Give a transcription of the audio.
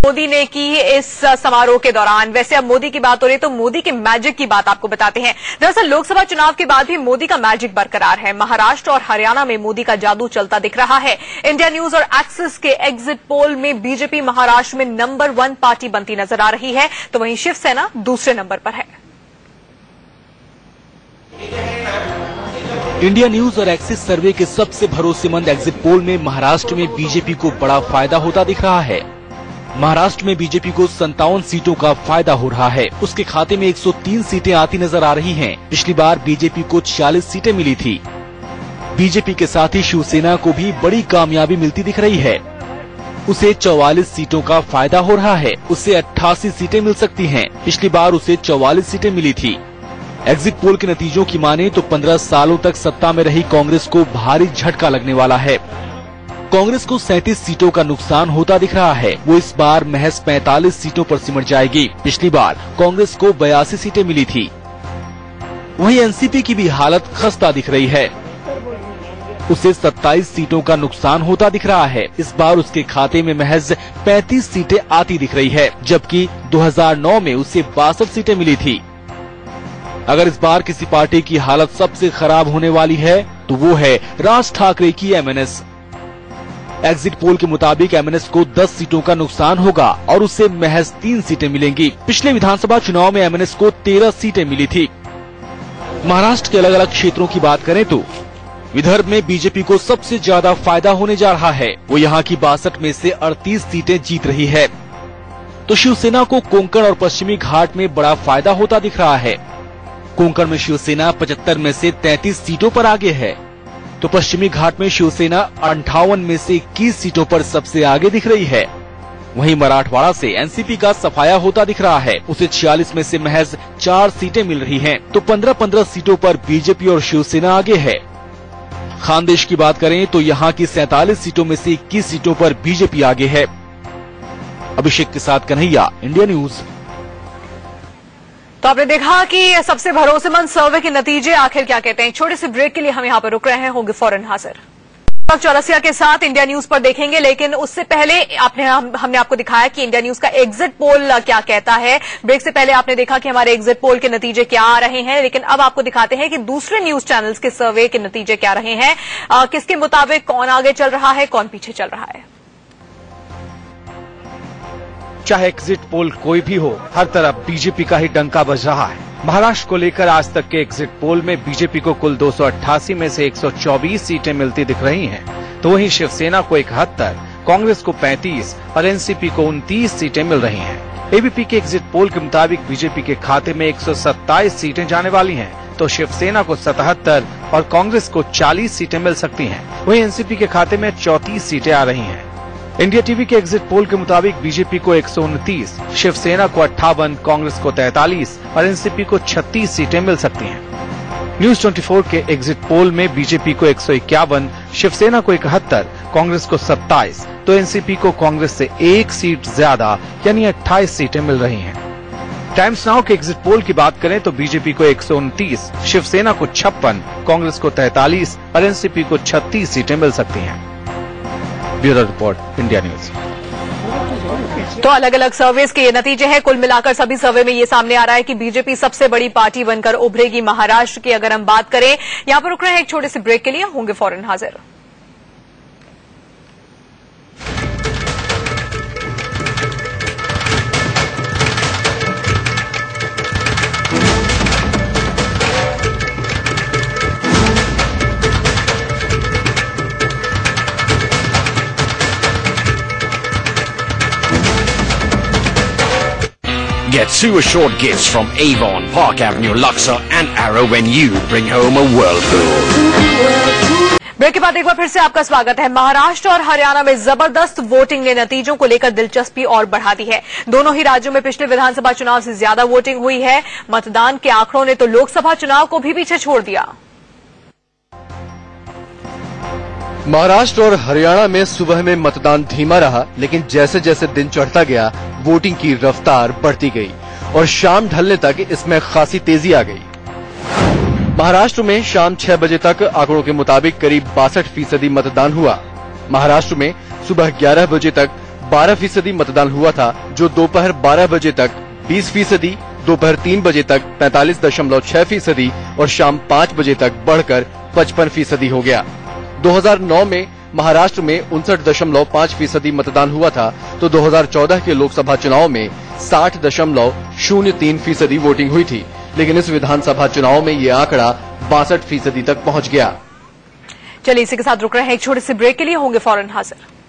मोदी ने की इस समारोह के दौरान। वैसे अब मोदी की बात हो रही है तो मोदी के मैजिक की बात आपको बताते हैं। दरअसल लोकसभा चुनाव के बाद भी मोदी का मैजिक बरकरार है। महाराष्ट्र और हरियाणा में मोदी का जादू चलता दिख रहा है। इंडिया न्यूज और एक्सिस के एग्जिट पोल में बीजेपी महाराष्ट्र में नंबर 1 पार्टी बनती नजर आ रही है, तो वहीं शिवसेना दूसरे नंबर पर है। इंडिया न्यूज और एक्सिस सर्वे के सबसे भरोसेमंद एग्जिट पोल में महाराष्ट्र में बीजेपी को बड़ा फायदा होता दिख रहा है। महाराष्ट्र में बीजेपी को 57 सीटों का फायदा हो रहा है। उसके खाते में 103 सीटें आती नजर आ रही हैं। पिछली बार बीजेपी को 46 सीटें मिली थी। बीजेपी के साथ ही शिवसेना को भी बड़ी कामयाबी मिलती दिख रही है। उसे 44 सीटों का फायदा हो रहा है। उसे 88 सीटें मिल सकती हैं। पिछली बार उसे 44 सीटें मिली थी। एग्जिट पोल के नतीजों की माने तो 15 सालों तक सत्ता में रही कांग्रेस को भारी झटका लगने वाला है। कांग्रेस को 37 सीटों का नुकसान होता दिख रहा है। वो इस बार महज 45 सीटों पर सिमट जाएगी। पिछली बार कांग्रेस को 82 सीटें मिली थी। वहीं एनसीपी की भी हालत खस्ता दिख रही है। उसे 27 सीटों का नुकसान होता दिख रहा है। इस बार उसके खाते में महज 35 सीटें आती दिख रही है, जबकि 2009 में उसे 62 सीटें मिली थी। अगर इस बार किसी पार्टी की हालत सबसे खराब होने वाली है तो वो है राज ठाकरे की एमएनएस। एग्जिट पोल के मुताबिक एमएनएस को 10 सीटों का नुकसान होगा और उसे महज 3 सीटें मिलेंगी। पिछले विधानसभा चुनाव में एमएनएस को 13 सीटें मिली थी। महाराष्ट्र के अलग अलग क्षेत्रों की बात करें तो विदर्भ में बीजेपी को सबसे ज्यादा फायदा होने जा रहा है। वो यहाँ की 62 में से 38 सीटें जीत रही है। तो शिवसेना को कोंकण और पश्चिमी घाट में बड़ा फायदा होता दिख रहा है। कोंकण में शिवसेना 75 में से 33 सीटों पर आगे है, तो पश्चिमी घाट में शिवसेना 58 में से 21 सीटों पर सबसे आगे दिख रही है। वहीं मराठवाड़ा से एनसीपी का सफाया होता दिख रहा है। उसे 46 में से महज 4 सीटें मिल रही हैं, तो 15-15 सीटों पर बीजेपी और शिवसेना आगे है। खानदेश की बात करें तो यहाँ की 47 सीटों में से 21 सीटों पर बीजेपी आगे है। अभिषेक के साथ कन्हैया, इंडिया न्यूज। तो आपने देखा कि सबसे भरोसेमंद सर्वे के नतीजे आखिर क्या कहते हैं। छोटे से ब्रेक के लिए हम यहाँ पर रुक रहे हैं, होंगे फौरन हाजिर। चौरसिया के साथ इंडिया न्यूज पर देखेंगे, लेकिन उससे पहले हमने आपको दिखाया कि इंडिया न्यूज का एग्जिट पोल क्या कहता है। ब्रेक से पहले आपने देखा कि हमारे एग्जिट पोल के नतीजे क्या आ रहे हैं, लेकिन अब आपको दिखाते हैं कि दूसरे न्यूज चैनल्स के सर्वे के नतीजे क्या रहे हैं। किसके मुताबिक कौन आगे चल रहा है, कौन पीछे चल रहा है। चाहे एग्जिट पोल कोई भी हो, हर तरफ बीजेपी का ही डंका बज रहा है। महाराष्ट्र को लेकर आज तक के एग्जिट पोल में बीजेपी को कुल 288 में से 124 सीटें मिलती दिख रही हैं, तो वहीं शिवसेना को 71, कांग्रेस को 35 और एनसीपी को 29 सीटें मिल रही हैं। एबीपी के एग्जिट पोल के मुताबिक बीजेपी के खाते में 127 सीटें जाने वाली हैं, तो शिवसेना को 77 और कांग्रेस को 40 सीटें मिल सकती हैं। वहीं एनसीपी के खाते में 34 सीटें आ रही हैं। इंडिया टीवी के एग्जिट पोल के मुताबिक बीजेपी को 129, शिवसेना को 58, कांग्रेस को 43 और एनसीपी को 36 सीटें मिल सकती हैं। न्यूज 24 के एग्जिट पोल में बीजेपी को 151, शिवसेना को 71, कांग्रेस को 27, तो एनसीपी को कांग्रेस से 1 सीट ज्यादा यानी 28 सीटें मिल रही हैं। टाइम्स नाउ के एग्जिट पोल की बात करें तो बीजेपी को 129, शिवसेना को 56, कांग्रेस को 43 और एनसीपी को 36 सीटें मिल सकती हैं। Bureau report, India news. तो अलग अलग सर्वेस के ये नतीजे हैं। कुल मिलाकर सभी सर्वे में ये सामने आ रहा है कि बीजेपी सबसे बड़ी पार्टी बनकर उभरेगी। महाराष्ट्र की अगर हम बात करें, यहां पर रुक रहे हैं एक छोटे से ब्रेक के लिए, होंगे फौरन हाजिर। Get 2 assured gifts from Avon, Park Avenue, Luxor and Arrow when you bring home a Whirlpool. Break के बाद एक बार फिर से आपका स्वागत है। महाराष्ट्र और हरियाणा में जबरदस्त वोटिंग ने नतीजों को लेकर दिलचस्पी और बढ़ा दी है। दोनों ही राज्यों में पिछले विधानसभा चुनाव से ज्यादा वोटिंग हुई है। मतदान के आंकड़ों ने तो लोकसभा चुनाव को भी पीछे छोड़ दिया। महाराष्ट्र और हरियाणा में सुबह में मतदान धीमा रहा, लेकिन जैसे जैसे दिन चढ़ता गया वोटिंग की रफ्तार बढ़ती गई और शाम ढलने तक इसमें खासी तेजी आ गई। महाराष्ट्र में शाम 6 बजे तक आंकड़ों के मुताबिक करीब 62% मतदान हुआ। महाराष्ट्र में सुबह 11 बजे तक 12% मतदान हुआ था, जो दोपहर 12 बजे तक 20%, दोपहर 3 बजे तक 45.6% और शाम 5 बजे तक बढ़कर 55% हो गया। 2009 में महाराष्ट्र में 59.5% मतदान हुआ था, तो 2014 के लोकसभा चुनाव में 60.03% वोटिंग हुई थी, लेकिन इस विधानसभा चुनाव में ये आंकड़ा 62% तक पहुंच गया। चलिए इसी के साथ रुक रहे हैं एक छोटे से ब्रेक के लिए, होंगे फौरन हाजिर।